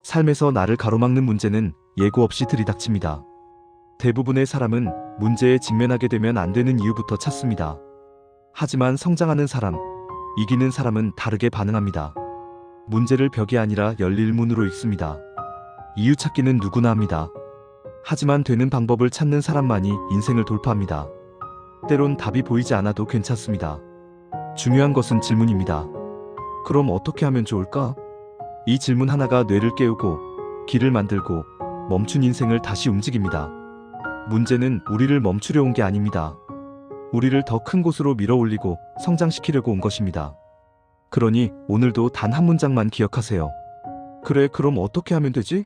삶에서 나를 가로막는 문제는 예고 없이 들이닥칩니다. 대부분의 사람은 문제에 직면하게 되면 안 되는 이유부터 찾습니다. 하지만 성장하는 사람, 이기는 사람은 다르게 반응합니다. 문제를 벽이 아니라 열릴 문으로 읽습니다. 이유 찾기는 누구나 합니다. 하지만 되는 방법을 찾는 사람만이 인생을 돌파합니다. 때론 답이 보이지 않아도 괜찮습니다. 중요한 것은 질문입니다. 그럼 어떻게 하면 좋을까? 이 질문 하나가 뇌를 깨우고 길을 만들고 멈춘 인생을 다시 움직입니다. 문제는 우리를 멈추려 온 게 아닙니다. 우리를 더 큰 곳으로 밀어 올리고 성장시키려고 온 것입니다. 그러니 오늘도 단 한 문장만 기억하세요. 그래, 그럼 어떻게 하면 되지?